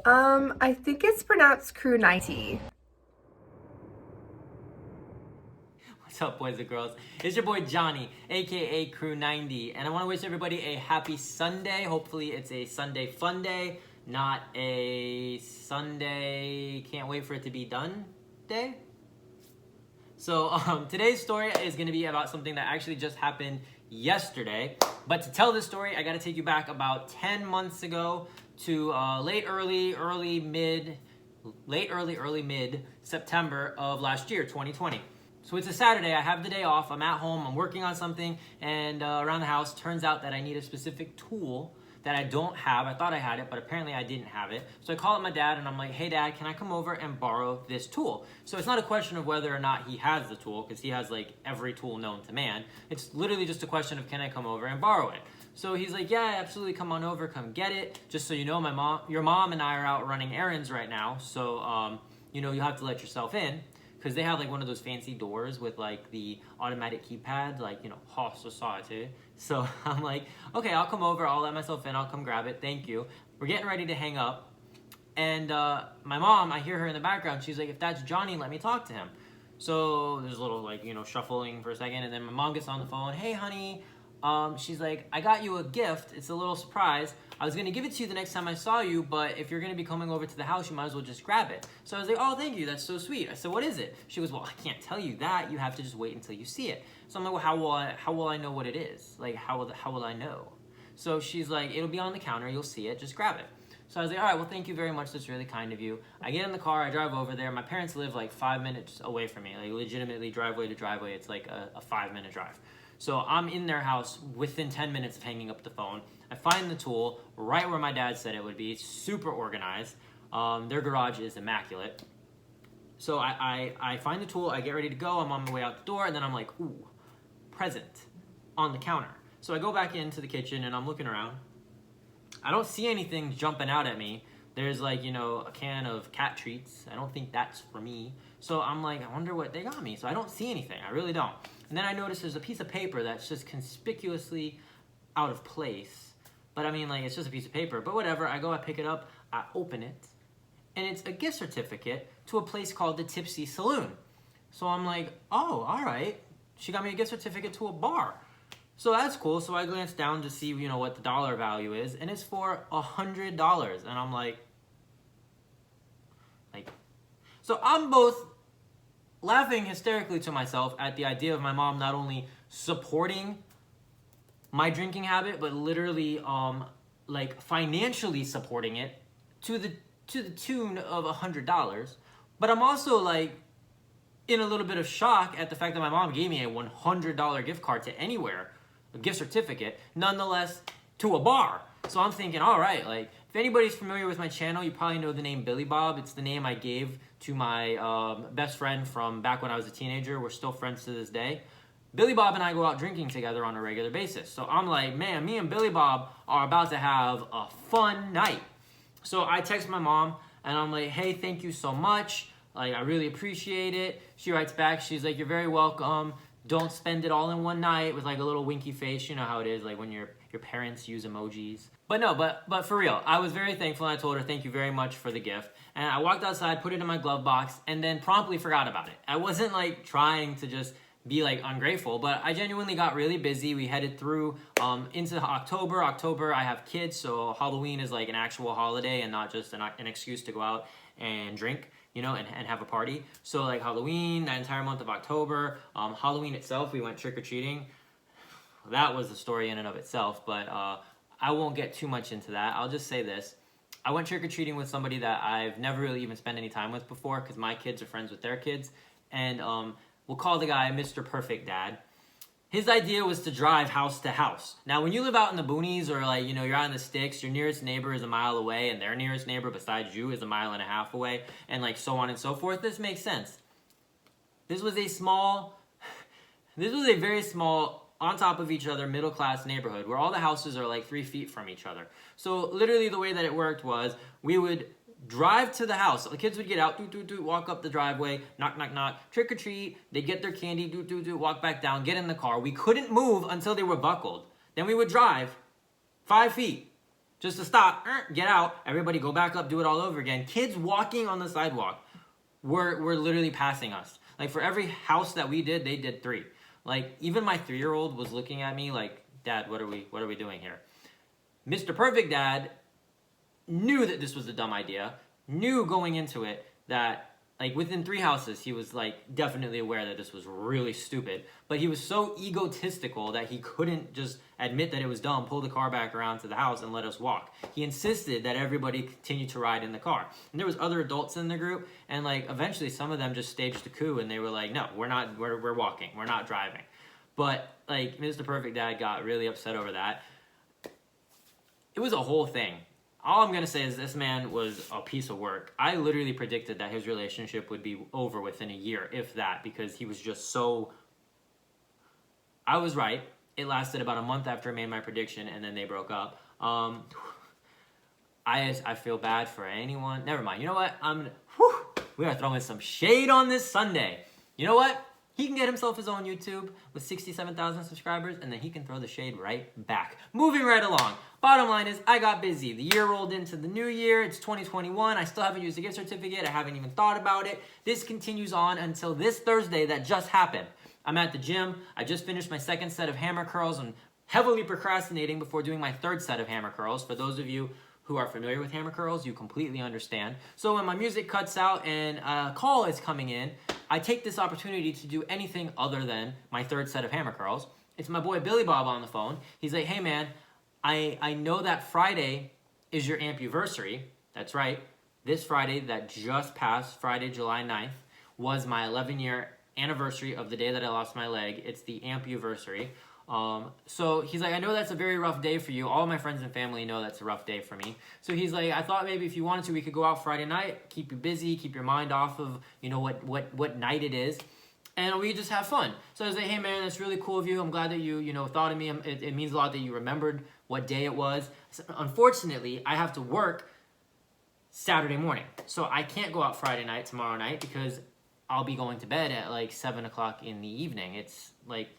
I think it's pronounced crew 90. What's up, boys and girls? It's your boy Johnny, aka Crew 90, and I want to wish everybody a happy Sunday. Hopefully, it's a Sunday fun day, not a Sunday can't wait for it to be done day. So, today's story is going to be about something that actually just happened yesterday. But to tell this story, I got to take you back about 10 months ago to late early mid September of last year, 2020. So it's a Saturday. I have the day off. I'm at home. I'm working on something, and around the house, turns out that I need a specific tool that I don't have. I thought I had it, but apparently I didn't have it. So I call up my dad, and I'm like, "Hey, Dad, can I come over and borrow this tool?" So it's not a question of whether or not he has the tool, because he has like every tool known to man. It's literally just a question of, can I come over and borrow it? So he's like, "Yeah, absolutely. Come on over. Come get it. Just so you know, your mom, and I are out running errands right now. So you have to let yourself in." Because they have like one of those fancy doors with like the automatic keypad, like, Haw Society. So I'm like, okay, I'll come over, I'll let myself in, I'll come grab it, thank you. We're getting ready to hang up. And my mom, I hear her in the background, she's like, "If that's Johnny, let me talk to him." So there's a little like, shuffling for a second. And then my mom gets on the phone, "Hey, honey." She's like, "I got you a gift. It's a little surprise. I was going to give it to you the next time I saw you, but if you're going to be coming over to the house, you might as well just grab it." So I was like, "Oh, thank you. That's so sweet." I said, "What is it?" She goes, "Well, I can't tell you that. You have to just wait until you see it." So I'm like, "Well, how will I know what it is? Like, how will I know?" So she's like, "It'll be on the counter. You'll see it. Just grab it." So I was like, "All right, well, thank you very much. That's really kind of you." I get in the car. I drive over there. My parents live like 5 minutes away from me. Like, legitimately, driveway to driveway, it's like a 5-minute drive. So I'm in their house within 10 minutes of hanging up the phone. I find the tool right where my dad said it would be, super organized. Their garage is immaculate. So I find the tool, I get ready to go, I'm on my way out the door, and then I'm like, ooh, present on the counter. So I go back into the kitchen and I'm looking around. I don't see anything jumping out at me. There's like, a can of cat treats. I don't think that's for me. So I'm like, I wonder what they got me. So I don't see anything. I really don't. And then I notice there's a piece of paper that's just conspicuously out of place. But I mean, like, it's just a piece of paper. But whatever. I go, I pick it up, I open it, and it's a gift certificate to a place called the Tipsy Saloon. So I'm like, oh, all right. She got me a gift certificate to a bar. So that's cool. So I glance down to see, what the dollar value is, and it's for $100. And I'm like, so I'm both laughing hysterically to myself at the idea of my mom not only supporting my drinking habit, but literally, like, financially supporting it to the tune of $100. But I'm also like in a little bit of shock at the fact that my mom gave me a $100 gift card to anywhere, a gift certificate, nonetheless, to a bar. So I'm thinking, all right, like, if anybody's familiar with my channel, you probably know the name Billy Bob. It's the name I gave to my best friend from back when I was a teenager. We're still friends to this day. Billy Bob and I go out drinking together on a regular basis. So I'm like, man, me and Billy Bob are about to have a fun night. So I text my mom, and I'm like, "Hey, thank you so much. Like, I really appreciate it." She writes back, she's like, "You're very welcome. Don't spend it all in one night," with like a little winky face. You know how it is, like when your parents use emojis. But no, but for real, I was very thankful, and I told her thank you very much for the gift. And I walked outside, put it in my glove box, and then promptly forgot about it. I wasn't like trying to just be like ungrateful, but I genuinely got really busy. We headed through into October. I have kids, so Halloween is like an actual holiday and not just an excuse to go out and drink, and have a party. So like Halloween, that entire month of October, Halloween itself, we went trick-or-treating. That was the story in and of itself, but I won't get too much into that. I'll just say this. I went trick-or-treating with somebody that I've never really even spent any time with before, because my kids are friends with their kids, and we'll call the guy Mr. Perfect Dad. His idea was to drive house to house. Now, when you live out in the boonies, or like, you're out in the sticks, your nearest neighbor is a mile away, and their nearest neighbor besides you is a mile and a half away, and like so on and so forth, this makes sense. This was a very small, on top of each other, middle-class neighborhood where all the houses are like 3 feet from each other. So literally the way that it worked was we would drive to the house. The kids would get out, walk up the driveway, knock, knock, knock, trick or treat. They'd get their candy, walk back down, get in the car. We couldn't move until they were buckled. Then we would drive 5 feet just to stop, get out, everybody go back up, do it all over again. Kids walking on the sidewalk were literally passing us. Like, for every house that we did, they did 3. Like, even my 3-year-old was looking at me like, Dad, what are we doing here? Mr. Perfect Dad knew that this was a dumb idea, knew going into it that, like, within 3 houses, he was, like, definitely aware that this was really stupid. But he was so egotistical that he couldn't just admit that it was dumb, pull the car back around to the house, and let us walk. He insisted that everybody continue to ride in the car. And there was other adults in the group, and, like, eventually some of them just staged a coup, and they were like, no, we're walking. We're not driving. But, like, Mr. Perfect Dad got really upset over that. It was a whole thing. All I'm going to say is this man was a piece of work. I literally predicted that his relationship would be over within a year, if that, because he was just so... I was right. It lasted about a month after I made my prediction, and then they broke up. I feel bad for anyone. Never mind. You know what? We are throwing some shade on this Sunday. You know what? He can get himself his own YouTube with 67,000 subscribers, and then he can throw the shade right back. Moving right along. Bottom line is, I got busy. The year rolled into the new year. It's 2021. I still haven't used a gift certificate. I haven't even thought about it. This continues on until this Thursday that just happened. I'm at the gym. I just finished my 2nd set of hammer curls and heavily procrastinating before doing my 3rd set of hammer curls. For those of you who are familiar with hammer curls, you completely understand. So when my music cuts out and a call is coming in, I take this opportunity to do anything other than my 3rd set of hammer curls. It's my boy Billy Bob on the phone. He's like, hey man, I know that Friday is your ampuversary. That's right. This Friday that just passed, Friday, July 9th, was my 11-year anniversary of the day that I lost my leg. It's the ampuversary. So he's like, I know that's a very rough day for you. All my friends and family know that's a rough day for me. So he's like, I thought maybe if you wanted to, we could go out Friday night, keep you busy, keep your mind off of, you know, what night it is, and we just have fun. So I was like, hey man, that's really cool of you. I'm glad that you thought of me. It means a lot that you remembered what day it was. So, unfortunately, I have to work Saturday morning. So I can't go out Friday night, tomorrow night, because I'll be going to bed at like 7 o'clock in the evening. It's like,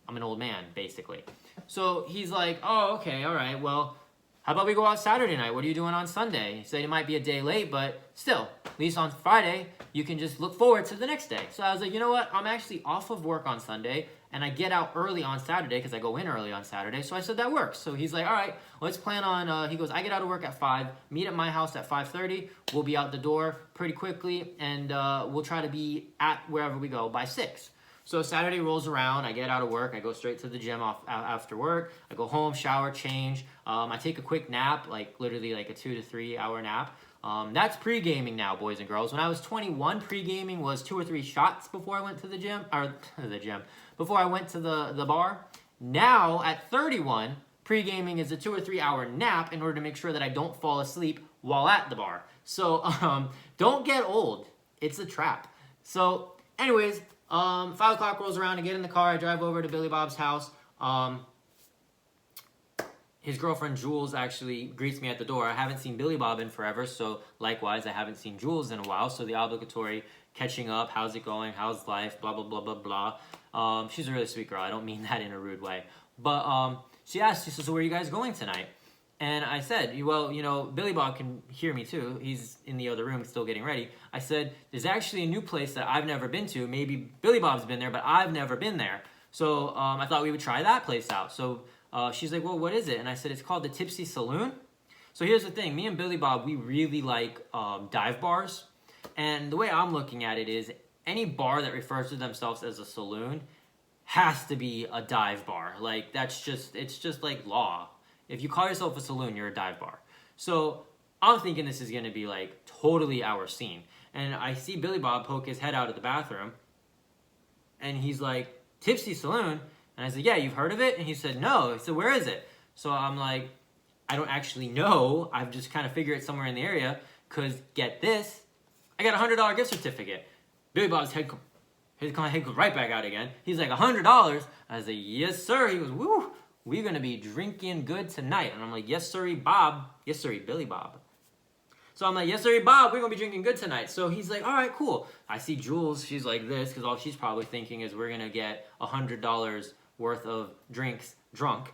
I'm an old man, basically. So he's like, oh, okay, all right, well, how about we go out Saturday night? What are you doing on Sunday? He said it might be a day late, but still, at least on Friday, you can just look forward to the next day. So I was like, you know what? I'm actually off of work on Sunday, and I get out early on Saturday because I go in early on Saturday. So I said, that works. So he's like, all right, let's plan on, he goes, I get out of work at 5, meet at my house at 5:30. We'll be out the door pretty quickly, and we'll try to be at wherever we go by 6. So Saturday rolls around, I get out of work, I go straight to the gym after work, I go home, shower, change, I take a quick nap, like literally like a 2 to 3 hour nap. That's pre-gaming now, boys and girls. When I was 21, pre-gaming was 2 or 3 shots before I went to the gym, before I went to the bar. Now, at 31, pre-gaming is a 2 or 3 hour nap in order to make sure that I don't fall asleep while at the bar. So, don't get old. It's a trap. So, anyways, 5 o'clock rolls around, I get in the car, I drive over to Billy Bob's house. His girlfriend Jules actually greets me at the door. I haven't seen Billy Bob in forever, so likewise, I haven't seen Jules in a while. So the obligatory catching up, how's it going, how's life, blah, blah, blah, blah, blah. She's a really sweet girl. I don't mean that in a rude way. But she asked, she said, so where are you guys going tonight? And I said, well, Billy Bob can hear me too. He's in the other room still getting ready. I said, there's actually a new place that I've never been to. Maybe Billy Bob's been there, but I've never been there. So I thought we would try that place out. So she's like, well, what is it? And I said, it's called the Tipsy Saloon. So here's the thing. Me and Billy Bob, we really like dive bars. And the way I'm looking at it is any bar that refers to themselves as a saloon has to be a dive bar. Like, it's just like law. If you call yourself a saloon, you're a dive bar. So I'm thinking this is going to be like totally our scene. And I see Billy Bob poke his head out of the bathroom. And he's like, Tipsy Saloon? And I said, yeah, you've heard of it? And he said, no. He said, where is it? So I'm like, I don't actually know. I've just kind of figured it's somewhere in the area. Because get this, I got a $100 gift certificate. Billy Bob's head goes right back out again. He's like, $100? I was like, yes, sir. He goes, woo. We're going to be drinking good tonight. And I'm like, yes, sirree, Bob. Yes, sirree, Billy Bob. So I'm like, yes, sirree, Bob. We're going to be drinking good tonight. So he's like, all right, cool. I see Jules. She's like this because all she's probably thinking is we're going to get $100 worth of drinks drunk.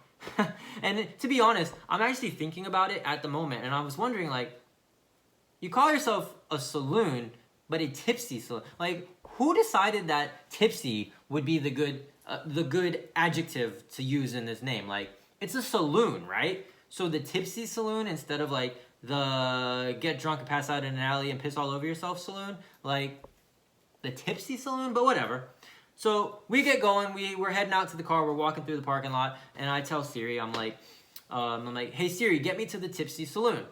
And to be honest, I'm actually thinking about it at the moment, and I was wondering, like, you call yourself a saloon, but a tipsy saloon. Like, who decided that tipsy would be the good adjective to use in this name? Like, it's a saloon, right? So the tipsy saloon instead of like the get drunk and pass out in an alley and piss all over yourself saloon, like the tipsy saloon, but whatever. So we get going. We're heading out to the car. We're walking through the parking lot, and I tell Siri, I'm like, hey Siri, get me to the Tipsy Saloon.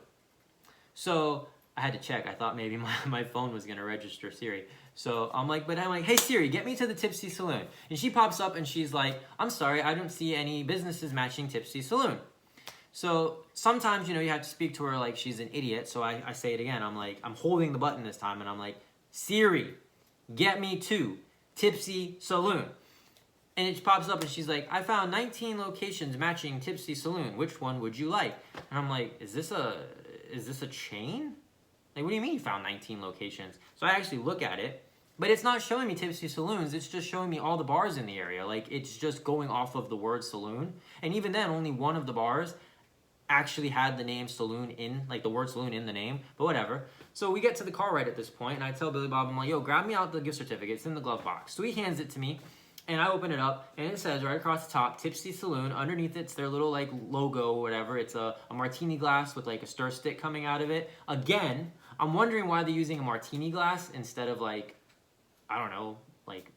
So I had to check. I thought maybe my phone was gonna register Siri. So I'm like, hey Siri, get me to the Tipsy Saloon. And she pops up and she's like, I'm sorry, I don't see any businesses matching Tipsy Saloon. So sometimes, you have to speak to her like she's an idiot. So I say it again. I'm like, I'm holding the button this time, and I'm like, Siri, get me to Tipsy Saloon. And it pops up and she's like, I found 19 locations matching Tipsy Saloon. Which one would you like? And I'm like, is this a chain? Like, what do you mean you found 19 locations? So I actually look at it, but it's not showing me Tipsy Saloons. It's just showing me all the bars in the area. Like, it's just going off of the word saloon. And even then, only one of the bars actually had the name saloon in, like the word saloon in the name, but whatever. So we get to the car right at this point, and I tell Billy Bob, I'm like, yo, grab me out the gift certificate. It's in the glove box. So he hands it to me, and I open it up, and it says right across the top, Tipsy Saloon. Underneath it's their little like logo or whatever. It's a martini glass with like a stir stick coming out of it. Again, I'm wondering why they're using a martini glass instead of like, I don't know, like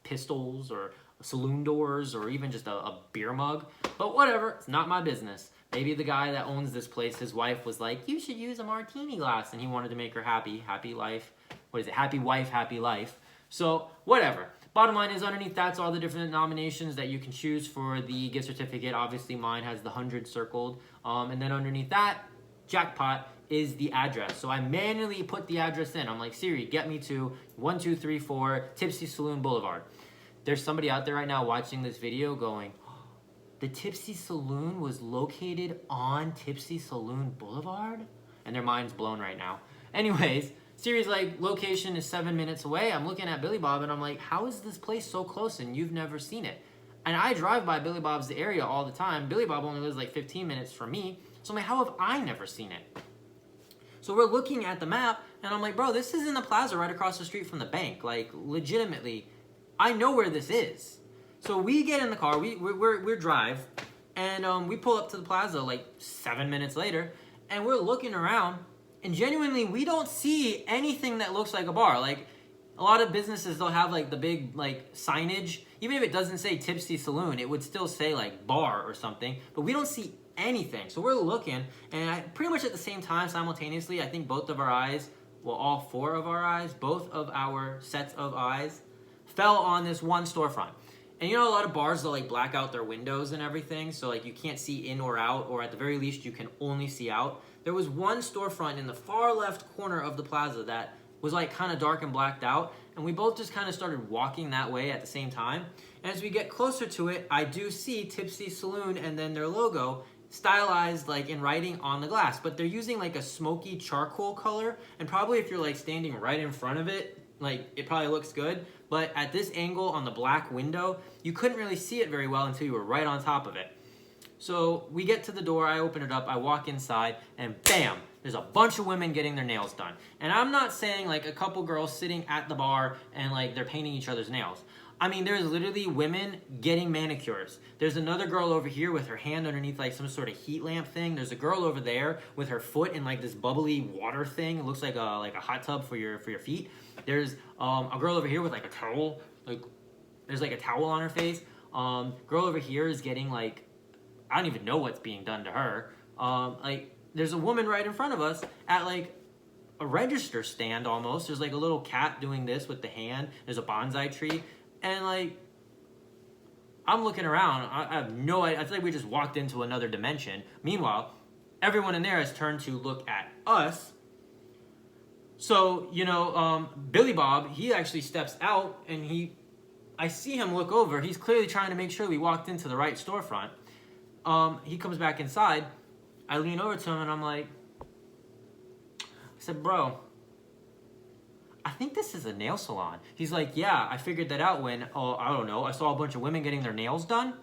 pistols or saloon doors or even just a beer mug. But whatever, it's not my business. Maybe the guy that owns this place, his wife was like, you should use a martini glass, and he wanted to make her happy. Happy life. What is it? Happy wife, happy life. So whatever. Bottom line is, underneath that's all the different nominations that you can choose for the gift certificate. Obviously mine has the 100 circled. And then underneath that, jackpot, is the address. So I manually put the address in. I'm like, Siri, get me to 1234 Tipsy Saloon Boulevard. There's somebody out there right now watching this video going, the Tipsy Saloon was located on Tipsy Saloon Boulevard? And their mind's blown right now. Anyways, Siri's like, location is 7 minutes away. I'm looking at Billy Bob and I'm like, how is this place so close and you've never seen it? And I drive by Billy Bob's area all the time. Billy Bob only lives like 15 minutes from me. So I'm like, how have I never seen it? So we're looking at the map and I'm like, bro, this is in the plaza right across the street from the bank. Like, legitimately, I know where this is. So we get in the car, we drive, and we pull up to the plaza like 7 minutes later, and we're looking around, and genuinely, we don't see anything that looks like a bar. Like, a lot of businesses, they'll have like the big like signage. Even if it doesn't say Tipsy Saloon, it would still say like bar or something, but we don't see anything. So we're looking, and pretty much at the same time, simultaneously, I think both of our eyes, well, all four of our eyes, both of our sets of eyes fell on this one storefront. And a lot of bars, they'll like black out their windows and everything, so like you can't see in or out, or at the very least you can only see out. There was one storefront in the far left corner of the plaza that was like kind of dark and blacked out, and we both just kind of started walking that way at the same time. And as we get closer to it, I do see Tipsy Saloon and then their logo stylized like in writing on the glass, but they're using like a smoky charcoal color, and probably if you're like standing right in front of it, like it probably looks good, but at this angle on the black window, you couldn't really see it very well until you were right on top of it. So we get to the door, I open it up, I walk inside, and bam, there's a bunch of women getting their nails done. And I'm not saying like a couple girls sitting at the bar and like they're painting each other's nails. I mean, there's literally women getting manicures. There's another girl over here with her hand underneath like some sort of heat lamp thing. There's a girl over there with her foot in like this bubbly water thing. It looks like a hot tub for your feet. There's a girl over here with like a towel. Like there's like a towel on her face. Girl over here is getting like, I don't even know what's being done to her. Like there's a woman right in front of us at like a register stand almost. There's like a little cat doing this with the hand. There's a bonsai tree. And like, I'm looking around, I have no idea, I feel like we just walked into another dimension. Meanwhile, everyone in there has turned to look at us. So, Billy Bob, he actually steps out and I see him look over. He's clearly trying to make sure we walked into the right storefront. He comes back inside. I lean over to him and I'm like, I said, bro, I think this is a nail salon. He's like, yeah, I figured that out when, I don't know, I saw a bunch of women getting their nails done.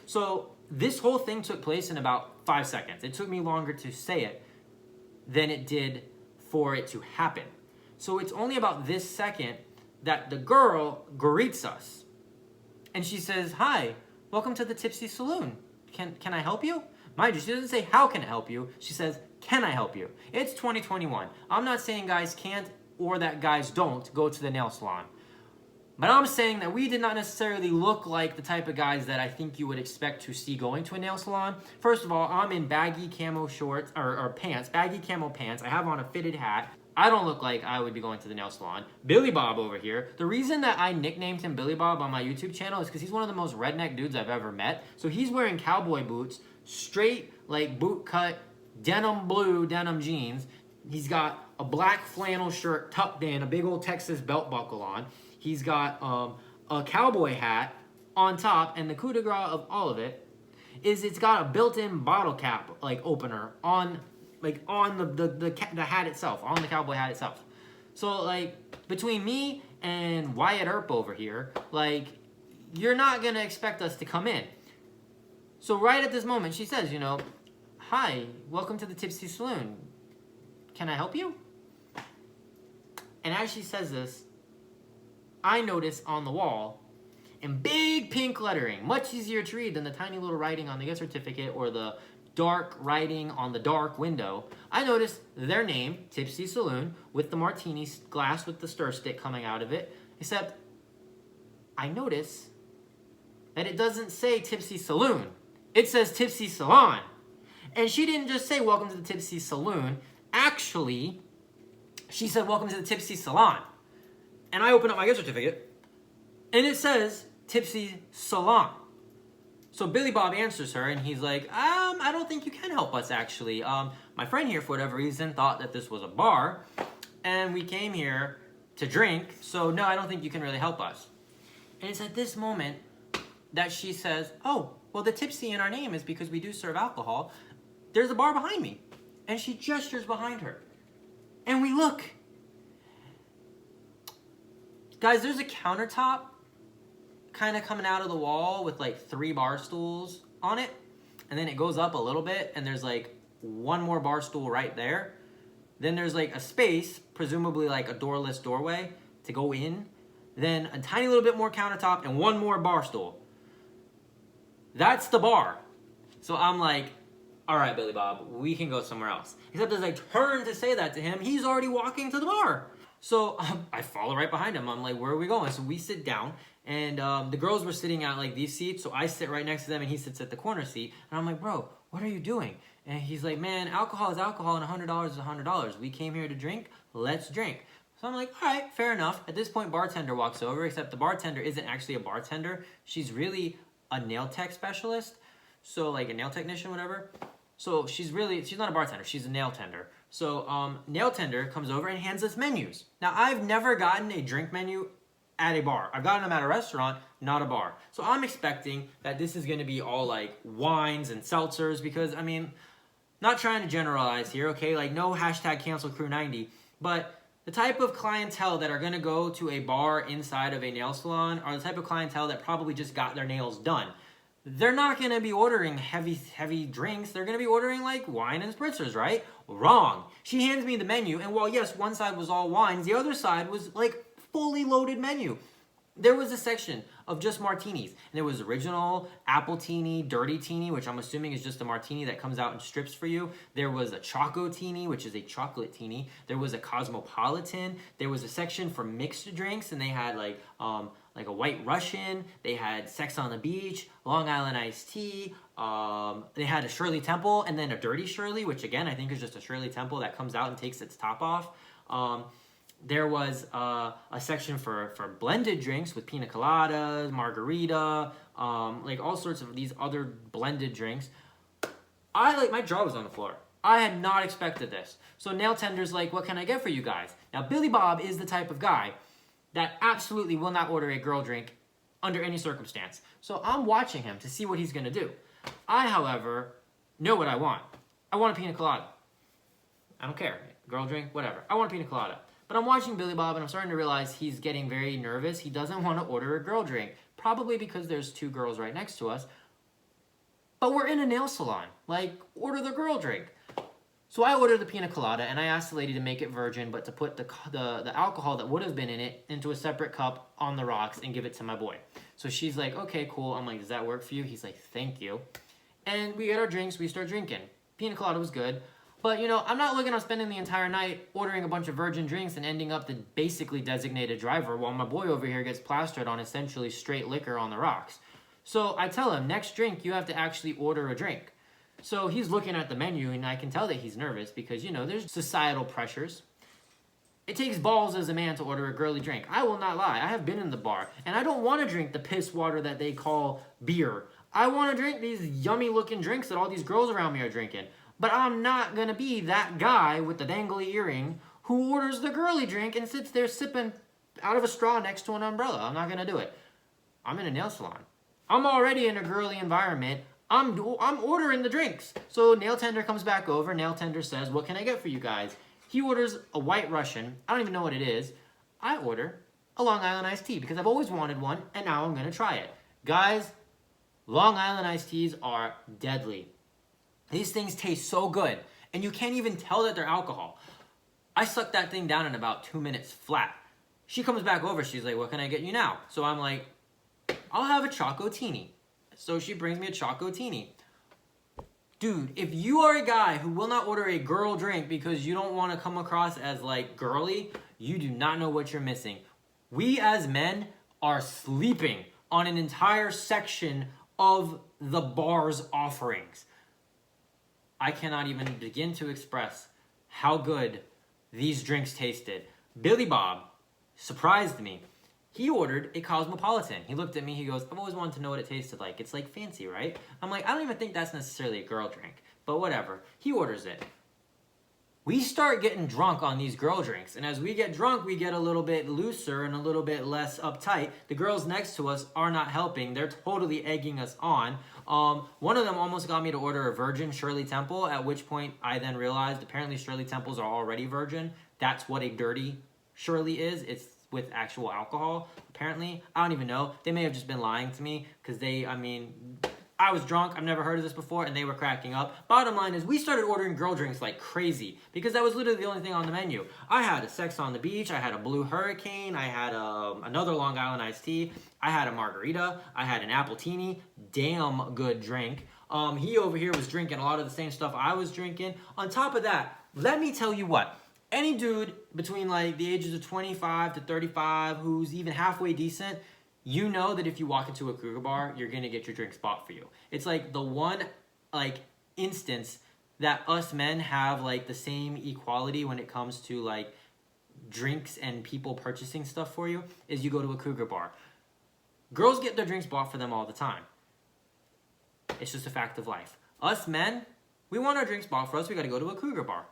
So this whole thing took place in about 5 seconds. It took me longer to say it than it did for it to happen. So it's only about this second that the girl greets us. And she says, "Hi, welcome to the Tipsy Saloon. Can I help you?" Mind you, she doesn't say, "How can I help you?" She says, "Can I help you?" It's 2021. I'm not saying guys can't or that guys don't go to the nail salon. But I'm saying that we did not necessarily look like the type of guys that I think you would expect to see going to a nail salon. First of all, I'm in baggy camo shorts, or pants, baggy camo pants. I have on a fitted hat. I don't look like I would be going to the nail salon. Billy Bob over here. The reason that I nicknamed him Billy Bob on my YouTube channel is because he's one of the most redneck dudes I've ever met. So he's wearing cowboy boots, straight like boot cut, denim blue denim jeans. He's got a black flannel shirt tucked in, a big old Texas belt buckle on. He's got a cowboy hat on top, and the coup de grace of all of it is it's got a built-in bottle cap like opener on the hat itself, on the cowboy hat itself. So like between me and Wyatt Earp over here, like you're not gonna expect us to come in. So right at this moment, she says, "Hi, welcome to the Tipsy Saloon. Can I help you?" And as she says this, I notice on the wall, in big pink lettering, much easier to read than the tiny little writing on the gift certificate or the dark writing on the dark window, I notice their name, Tipsy Saloon, with the martini glass with the stir stick coming out of it, except I notice that it doesn't say Tipsy Saloon. It says Tipsy Salon. And she didn't just say, "Welcome to the Tipsy Saloon." Actually, she said, "Welcome to the Tipsy Salon." And I open up my gift certificate, and it says Tipsy Salon. So Billy Bob answers her, and he's like, I don't think you can help us, actually. My friend here, for whatever reason, thought that this was a bar, and we came here to drink, so no, I don't think you can really help us. And it's at this moment that she says, "Oh, well, the Tipsy in our name is because we do serve alcohol. There's a bar behind me." And she gestures behind her. And we look. Guys, there's a countertop kind of coming out of the wall with like 3 bar stools on it. And then it goes up a little bit, and there's like 1 more bar stool right there. Then there's like a space, presumably like a doorless doorway to go in. Then a tiny little bit more countertop and 1 more bar stool. That's the bar. So I'm like, all right, Billy Bob, we can go somewhere else. Except as I turn to say that to him, he's already walking to the bar. So I follow right behind him. I'm like, where are we going? So we sit down, and the girls were sitting at like these seats. So I sit right next to them, and he sits at the corner seat. And I'm like, "Bro, what are you doing?" And he's like, "Man, alcohol is alcohol, and $100 is $100. We came here to drink. Let's drink." So I'm like, all right, fair enough. At this point, bartender walks over, except the bartender isn't actually a bartender. She's really a nail tech specialist. So like a nail technician, whatever. So she's not a bartender. She's a nail tender. So nail tender comes over and hands us menus. Now, I've never gotten a drink menu at a bar. I've gotten them at a restaurant, not a bar. So I'm expecting that this is going to be all like wines and seltzers because, I mean, not trying to generalize here, okay? Like no hashtag cancel crew 90. But the type of clientele that are going to go to a bar inside of a nail salon are the type of clientele that probably just got their nails done. They're not going to be ordering heavy drinks. They're going to be ordering like wine and spritzers, right? Wrong. She hands me the menu, and while yes, one side was all wines, the other side was like fully loaded menu. There was a section of just martinis. And there was original, apple teeny, dirty teeny, which I'm assuming is just a martini that comes out in strips for you. There was a choco teeny, which is a chocolate teeny. There was a cosmopolitan. There was a section for mixed drinks, and they had like a white Russian. They had Sex on the Beach, Long Island iced tea. They had a Shirley Temple, and then a dirty Shirley, which again I think is just a Shirley Temple that comes out and takes its top off. There was a section for blended drinks with pina coladas, margarita, like all sorts of these other blended drinks. My jaw was on the floor. I had not expected this. So nail tender's like, "What can I get for you guys?" Now Billy Bob is the type of guy that absolutely will not order a girl drink under any circumstance. So I'm watching him to see what he's going to do. I, however, know what I want. I want a pina colada. I don't care. Girl drink, whatever. I want a pina colada. But I'm watching Billy Bob, and I'm starting to realize he's getting very nervous. He doesn't want to order a girl drink, probably because there's 2 girls right next to us. But we're in a nail salon. Like, order the girl drink. So I ordered the pina colada, and I asked the lady to make it virgin, but to put the alcohol that would have been in it into a separate cup on the rocks and give it to my boy. So she's like, okay, cool. I'm like, does that work for you? He's like, thank you. And we get our drinks. We start drinking. Pina colada was good. But, you know, I'm not looking on spending the entire night ordering a bunch of virgin drinks and ending up the basically designated driver while my boy over here gets plastered on essentially straight liquor on the rocks. So I tell him, next drink, you have to actually order a drink. So he's looking at the menu, and I can tell that he's nervous because, you know, there's societal pressures. It takes balls as a man to order a girly drink. I will not lie. I have been in the bar, and I don't want to drink the piss water that they call beer. I want to drink these yummy-looking drinks that all these girls around me are drinking. But I'm not going to be that guy with the dangly earring who orders the girly drink and sits there sipping out of a straw next to an umbrella. I'm not going to do it. I'm in a nail salon. I'm already in a girly environment. I'm ordering the drinks. So nail tender comes back over. Nail tender says, what can I get for you guys? He orders a White Russian. I don't even know what it is. I order a Long Island iced tea because I've always wanted one, and now I'm going to try it. Guys, Long Island iced teas are deadly. These things taste so good, and you can't even tell that they're alcohol. I sucked that thing down in about 2 minutes flat. She comes back over. She's like, what can I get you now? So I'm like, I'll have a Chocotini. So she brings me a Chocotini. Dude, if you are a guy who will not order a girl drink because you don't want to come across as like girly, you do not know what you're missing. We as men are sleeping on an entire section of the bar's offerings. I cannot even begin to express how good these drinks tasted. Billy Bob surprised me. He ordered a Cosmopolitan. He looked at me, he goes, I've always wanted to know what it tasted like. It's like fancy, right? I'm like, I don't even think that's necessarily a girl drink, but whatever. He orders it. We start getting drunk on these girl drinks, and as we get drunk, we get a little bit looser and a little bit less uptight. The girls next to us are not helping. They're totally egging us on. One of them almost got me to order a virgin Shirley Temple, at which point I then realized apparently Shirley Temples are already virgin. That's what a dirty Shirley is. It's with actual alcohol, apparently. I don't even know. They may have just been lying to me because I was drunk. I've never heard of this before, and they were cracking up. Bottom line is we started ordering girl drinks like crazy because that was literally the only thing on the menu. I had a Sex on the Beach. I had a Blue Hurricane. I had another Long Island iced tea. I had a margarita. I had an Appletini. Damn good drink. He over here was drinking a lot of the same stuff I was drinking. On top of that, let me tell you what. Any dude between like the ages of 25 to 35 who's even halfway decent, you know that if you walk into a Kruger bar, you're going to get your drink bought for you. It's like the one like instance that us men have like the same equality when it comes to like drinks and people purchasing stuff for you is you go to a Kruger bar. Girls get their drinks bought for them all the time. It's just a fact of life. Us men, we want our drinks bought for us. We got to go to a Kruger bar.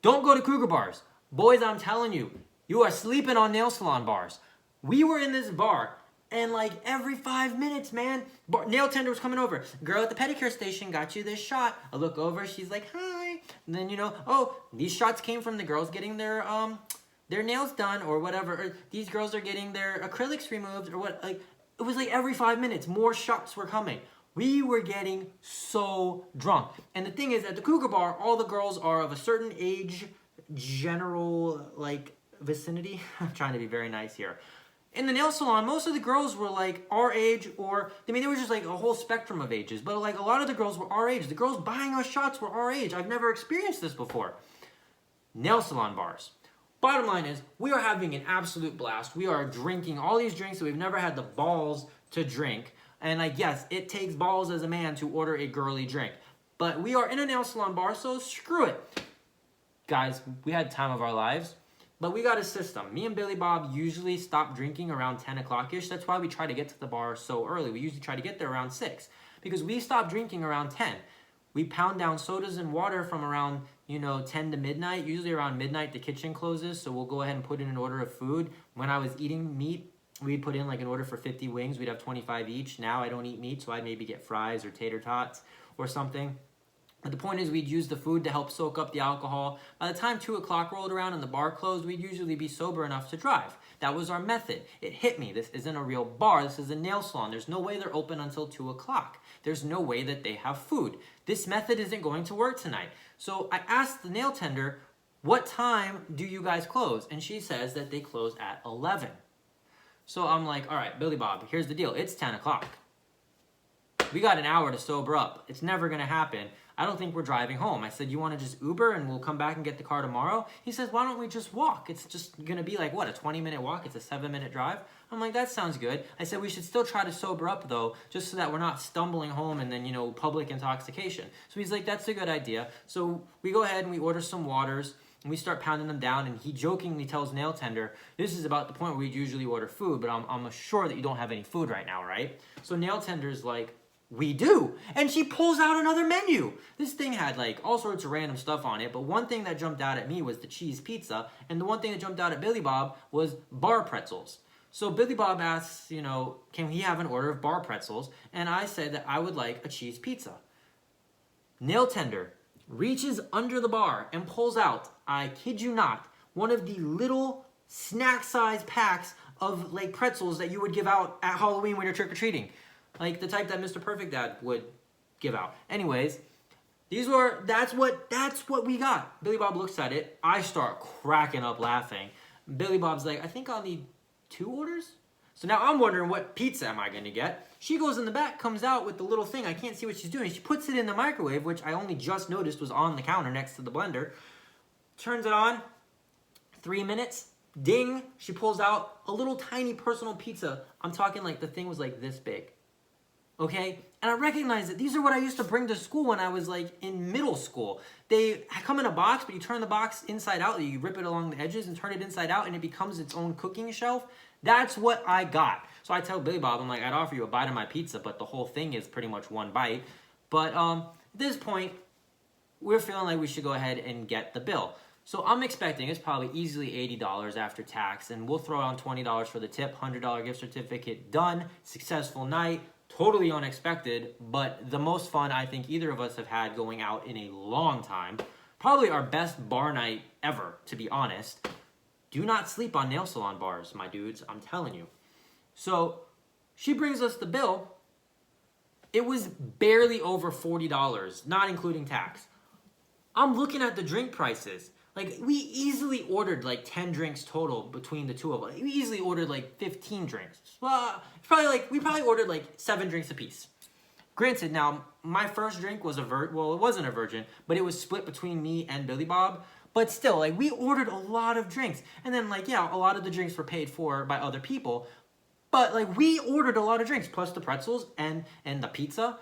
Don't go to Kruger bars. Boys, I'm telling you, you are sleeping on nail salon bars. We were in this bar, and like every 5 minutes, man, nail tender was coming over. Girl at the pedicure station got you this shot. I look over, she's like, hi. And then, you know, oh, these shots came from the girls getting their nails done or whatever. Or these girls are getting their acrylics removed or what. Like, it was like every 5 minutes, more shots were coming. We were getting so drunk. And the thing is, at the Cougar Bar, all the girls are of a certain age, general, like, vicinity. I'm trying to be very nice here. In the nail salon, most of the girls were, like, our age or, I mean, there was just, like, a whole spectrum of ages. But, like, a lot of the girls were our age. The girls buying us shots were our age. I've never experienced this before. Nail salon bars. Bottom line is, we are having an absolute blast. We are drinking all these drinks that we've never had the balls to drink. And like, yes, it takes balls as a man to order a girly drink. But we are in a nail salon bar, so screw it. Guys, we had time of our lives, but we got a system. Me and Billy Bob usually stop drinking around 10 o'clock-ish. That's why we try to get to the bar so early. We usually try to get there around 6 because we stop drinking around 10. We pound down sodas and water from around, 10 to midnight. Usually around midnight, the kitchen closes, so we'll go ahead and put in an order of food. When I was eating meat, we'd put in like an order for 50 wings. We'd have 25 each. Now I don't eat meat, so I'd maybe get fries or tater tots or something. But the point is, we'd use the food to help soak up the alcohol. By the time 2 o'clock rolled around and the bar closed, we'd usually be sober enough to drive. That was our method. It hit me. This isn't a real bar. This is a nail salon. There's no way they're open until 2 o'clock. There's no way that they have food. This method isn't going to work tonight. So I asked the nail tender, what time do you guys close? And she says that they close at 11. So I'm like, all right, Billy Bob, here's the deal. It's 10 o'clock. We got an hour to sober up. It's never going to happen. I don't think we're driving home. I said, you want to just Uber and we'll come back and get the car tomorrow? He says, why don't we just walk? It's just going to be like, what, a 20-minute walk? It's a 7-minute drive? I'm like, that sounds good. I said, we should still try to sober up, though, just so that we're not stumbling home and then, public intoxication. So he's like, that's a good idea. So we go ahead and we order some waters. And we start pounding them down, and he jokingly tells nail tender, this is about the point where we'd usually order food, but I'm sure that you don't have any food right now, right? So nail tender's like, we do. And she pulls out another menu. This thing had like all sorts of random stuff on it, but one thing that jumped out at me was the cheese pizza, and the one thing that jumped out at Billy Bob was bar pretzels. So Billy Bob asks, can he have an order of bar pretzels? And I said that I would like a cheese pizza. Nail tender reaches under the bar and pulls out, I kid you not, one of the little snack-sized packs of like pretzels that you would give out at Halloween when you're trick-or-treating. Like the type that Mr. Perfect Dad would give out. Anyways, that's what we got. Billy Bob looks at it. I start cracking up laughing. Billy Bob's like, I think I'll need 2 orders? So now I'm wondering, what pizza am I going to get? She goes in the back, comes out with the little thing. I can't see what she's doing. She puts it in the microwave, which I only just noticed was on the counter next to the blender. Turns it on. 3 minutes. Ding. She pulls out a little tiny personal pizza. I'm talking like the thing was like this big. Okay? And I recognize that these are what I used to bring to school when I was like in middle school. They come in a box, but you turn the box inside out. You rip it along the edges and turn it inside out, and it becomes its own cooking shelf. That's what I got. So I tell Billy Bob, I'm like, I'd offer you a bite of my pizza, but the whole thing is pretty much one bite. But at this point, we're feeling like we should go ahead and get the bill. So I'm expecting it's probably easily $80 after tax, and we'll throw on $20 for the tip, $100 gift certificate, done, successful night, totally unexpected, but the most fun I think either of us have had going out in a long time. Probably our best bar night ever, to be honest. Do not sleep on nail salon bars, my dudes, I'm telling you. So she brings us the bill. It was barely over $40, not including tax. I'm looking at the drink prices. Like, we easily ordered like 10 drinks total between the two of us. We easily ordered like 15 drinks. Well, we probably ordered like 7 drinks apiece. Granted, now, my first drink was it wasn't a virgin, but it was split between me and Billy Bob. But still, like, we ordered a lot of drinks. And then, like, yeah, a lot of the drinks were paid for by other people. But, like, we ordered a lot of drinks, plus the pretzels and the pizza.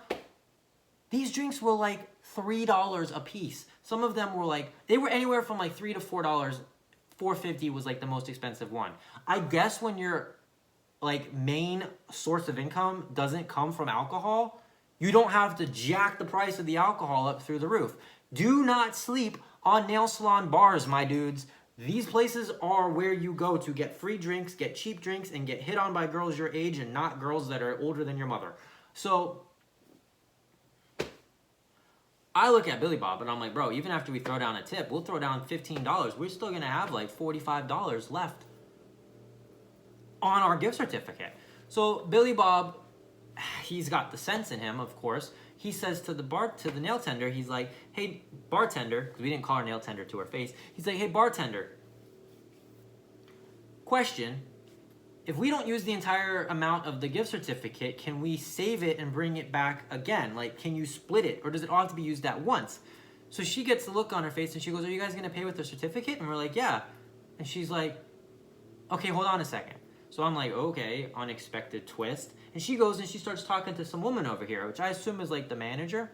These drinks were, like, $3 a piece. Some of them were, like, they were anywhere from, like, $3 to $4. $4.50 was, like, the most expensive one. I guess when your, like, main source of income doesn't come from alcohol, you don't have to jack the price of the alcohol up through the roof. Do not sleep on nail salon bars, my dudes. These places are where you go to get free drinks, get cheap drinks, and get hit on by girls your age and not girls that are older than your mother. So I look at Billy Bob and I'm like, bro, even after we throw down a tip, we'll throw down $15. We're still going to have like $45 left on our gift certificate. So Billy Bob, he's got the sense in him, of course. He says to the nail tender, he's like, hey, bartender, because we didn't call her nail tender to her face. He's like, hey, bartender, question, if we don't use the entire amount of the gift certificate, can we save it and bring it back again? Like, can you split it, or does it all have to be used at once? So she gets the look on her face, and she goes, are you guys going to pay with the certificate? And we're like, yeah. And she's like, okay, hold on a second. So I'm like, okay, unexpected twist. And she goes and she starts talking to some woman over here, which I assume is like the manager.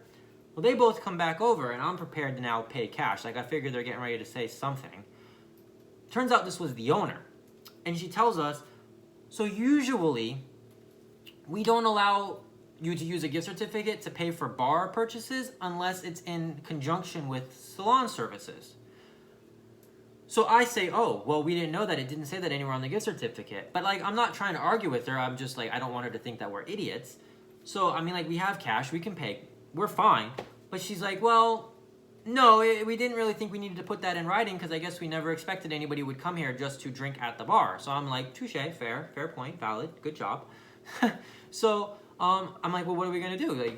Well, they both come back over, and I'm prepared to now pay cash. Like, I figure they're getting ready to say something. Turns out this was the owner. And she tells us, so usually we don't allow you to use a gift certificate to pay for bar purchases unless it's in conjunction with salon services. So I say, oh, well, we didn't know that. It didn't say that anywhere on the gift certificate. But, like, I'm not trying to argue with her. I'm just, like, I don't want her to think that we're idiots. So, I mean, like, we have cash. We can pay. We're fine. But she's like, well, no, we didn't really think we needed to put that in writing because I guess we never expected anybody would come here just to drink at the bar. So I'm like, touche, fair point, valid, good job. So I'm like, well, what are we gonna do? Like,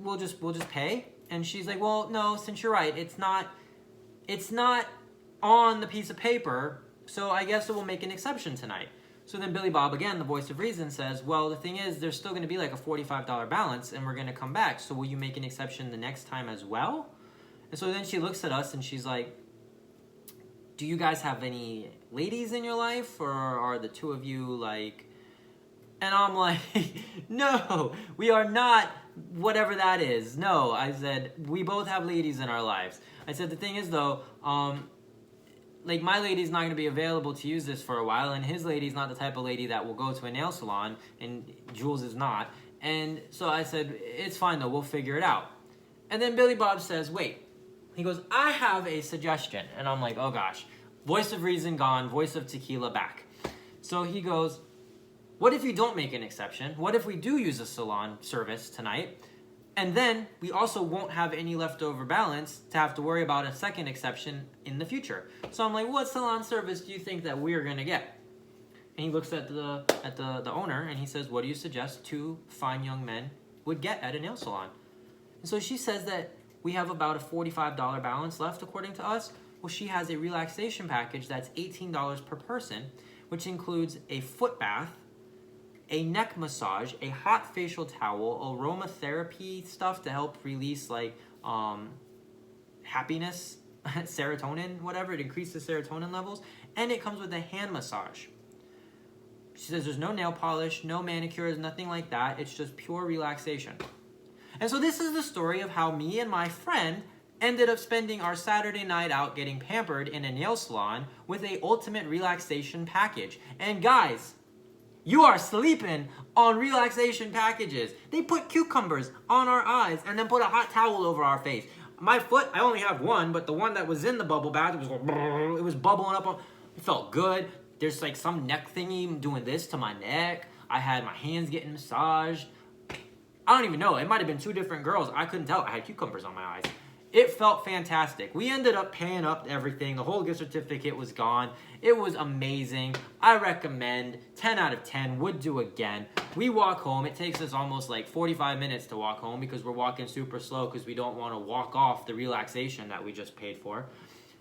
we'll just pay. And she's like, well, no, since you're right, it's not on the piece of paper, so I guess we'll make an exception tonight. So then Billy Bob, again, the voice of reason, says, well, the thing is, there's still going to be like a $45 balance, and we're going to come back. So will you make an exception the next time as well? And so then she looks at us, and she's like, do you guys have any ladies in your life, or are the two of you like... And I'm like, no, we are not whatever that is. No, I said, we both have ladies in our lives. I said, the thing is, though, like, my lady's not going to be available to use this for a while, and his lady's not the type of lady that will go to a nail salon, and Jules is not. And so I said, it's fine, though. We'll figure it out. And then Billy Bob says, wait. He goes, I have a suggestion. And I'm like, oh, gosh. Voice of reason gone, voice of tequila back. So he goes, what if you don't make an exception? What if we do use a salon service tonight? And then we also won't have any leftover balance to have to worry about a second exception in the future. So I'm like, what salon service do you think that we're going to get? And he looks at the owner and he says, what do you suggest two fine young men would get at a nail salon? And so she says that we have about a $45 balance left according to us. Well, she has a relaxation package that's $18 per person, which includes a foot bath, a neck massage, a hot facial towel, aromatherapy stuff to help release like happiness, serotonin, whatever. It increases serotonin levels. And it comes with a hand massage. She says there's no nail polish, no manicures, nothing like that. It's just pure relaxation. And so this is the story of how me and my friend ended up spending our Saturday night out getting pampered in a nail salon with a ultimate relaxation package. And guys, you are sleeping on relaxation packages. They put cucumbers on our eyes and then put a hot towel over our face. My foot, I only have one, but the one that was in the bubble bath, it was bubbling up. It felt good. There's like some neck thingy doing this to my neck. I had my hands getting massaged. I don't even know. It might have been two different girls. I couldn't tell. I had cucumbers on my eyes. It felt fantastic. We ended up paying up everything. The whole gift certificate was gone. It was amazing. I recommend. 10 out of 10. Would do again. We walk home. It takes us almost like 45 minutes to walk home because we're walking super slow because we don't want to walk off the relaxation that we just paid for.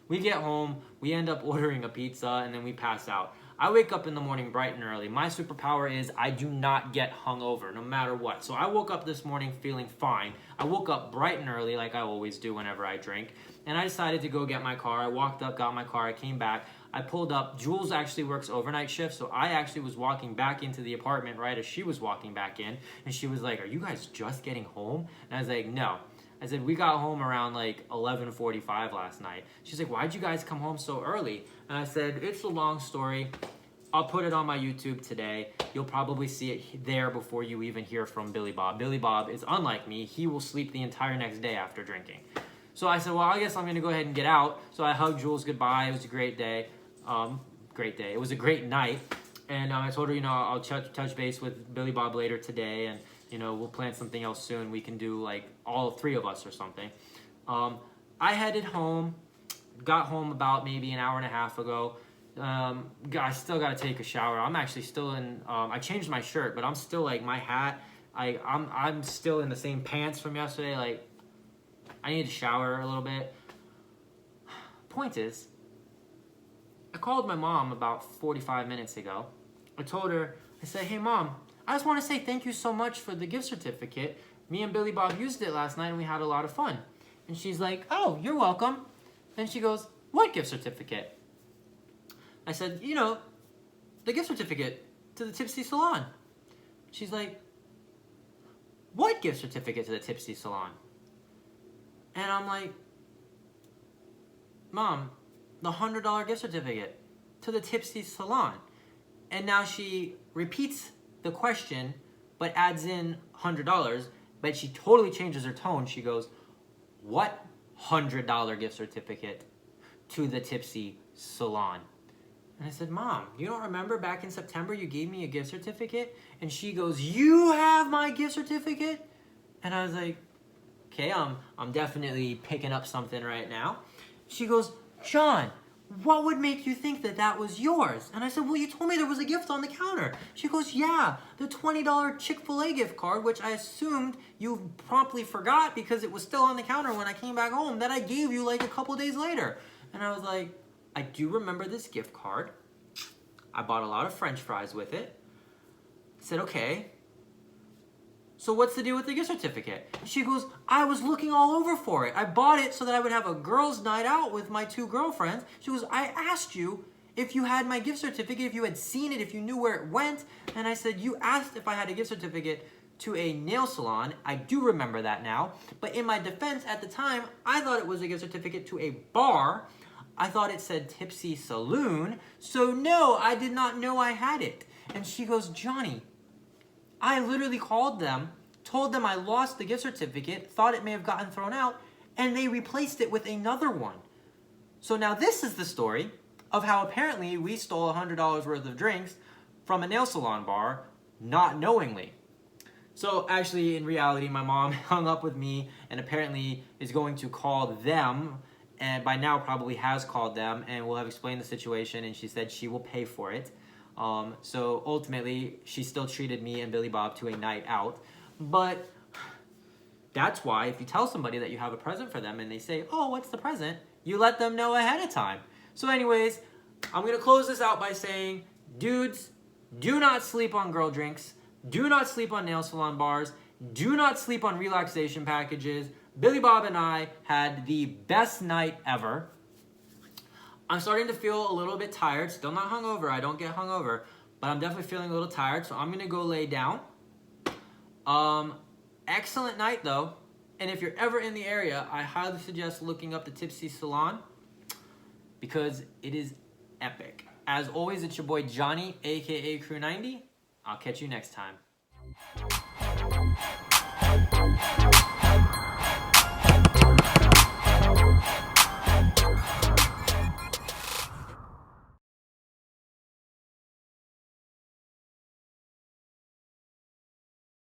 We get home. We end up ordering a pizza and then we pass out. I wake up in the morning bright and early. My superpower is I do not get hungover no matter what. So I woke up this morning feeling fine. I woke up bright and early like I always do whenever I drink. And I decided to go get my car. I walked up, got my car. I came back. I pulled up. Jules actually works overnight shift. So I actually was walking back into the apartment right as she was walking back in. And she was like, are you guys just getting home? And I was like, no. I said, we got home around like 11:45 last night. She's like, why'd you guys come home so early? And I said, it's a long story. I'll put it on my YouTube today. You'll probably see it there before you even hear from Billy Bob. Billy Bob is unlike me. He will sleep the entire next day after drinking. So I said, well, I guess I'm going to go ahead and get out. So I hugged Jules goodbye. It was a great day. Great day. It was a great night. And I told her, I'll touch base with Billy Bob later today. And, we'll plan something else soon. We can do like all three of us or something. I headed home. Got home about maybe an hour and a half ago. I still got to take a shower. I'm actually still in, I changed my shirt, but I'm still like my hat. I'm still in the same pants from yesterday. Like, I need to shower a little bit. Point is, I called my mom about 45 minutes ago. I told her, I said, hey mom, I just want to say thank you so much for the gift certificate. Me and Billy Bob used it last night and we had a lot of fun. And she's like, oh, you're welcome. Then she goes, what gift certificate? I said, the gift certificate to the Tipsy Salon. She's like, what gift certificate to the Tipsy Salon? And I'm like, Mom, the $100 gift certificate to the Tipsy Salon. And now she repeats the question, but adds in $100, but she totally changes her tone. She goes, what $100 gift certificate to the Tipsy Salon? And I said, Mom, you don't remember back in September you gave me a gift certificate? And she goes, you have my gift certificate? And I was like, okay, I'm definitely picking up something right now. She goes, John, what would make you think that that was yours? And I said, well, you told me there was a gift on the counter. She goes, yeah, the $20 Chick-fil-A gift card, which I assumed you promptly forgot because it was still on the counter when I came back home, that I gave you like a couple days later. And I was like, I do remember this gift card. I bought a lot of French fries with it. I said, okay. So what's the deal with the gift certificate? She goes, I was looking all over for it. I bought it so that I would have a girls' night out with my 2 girlfriends. She goes, I asked you if you had my gift certificate, if you had seen it, if you knew where it went. And I said, you asked if I had a gift certificate to a nail salon. I do remember that now. But in my defense, at the time, I thought it was a gift certificate to a bar. I thought it said Tipsy Saloon. So no, I did not know I had it. And she goes, Johnny, I literally called them, told them I lost the gift certificate, thought it may have gotten thrown out, and they replaced it with another one. So now this is the story of how apparently we stole $100 worth of drinks from a nail salon bar, not knowingly. So actually, in reality, my mom hung up with me and apparently is going to call them, and by now probably has called them, and will have explained the situation, and she said she will pay for it. So ultimately, she still treated me and Billy Bob to a night out. But that's why if you tell somebody that you have a present for them and they say, oh, what's the present? You let them know ahead of time. So anyways, I'm going to close this out by saying, dudes, do not sleep on girl drinks. Do not sleep on nail salon bars. Do not sleep on relaxation packages. Billy Bob and I had the best night ever. I'm starting to feel a little bit tired. Still not hungover. I don't get hungover. But I'm definitely feeling a little tired. So I'm going to go lay down. Excellent night, though. And if you're ever in the area, I highly suggest looking up the Tipsy Salon because it is epic. As always, it's your boy Johnny, a.k.a. Crew 90. I'll catch you next time.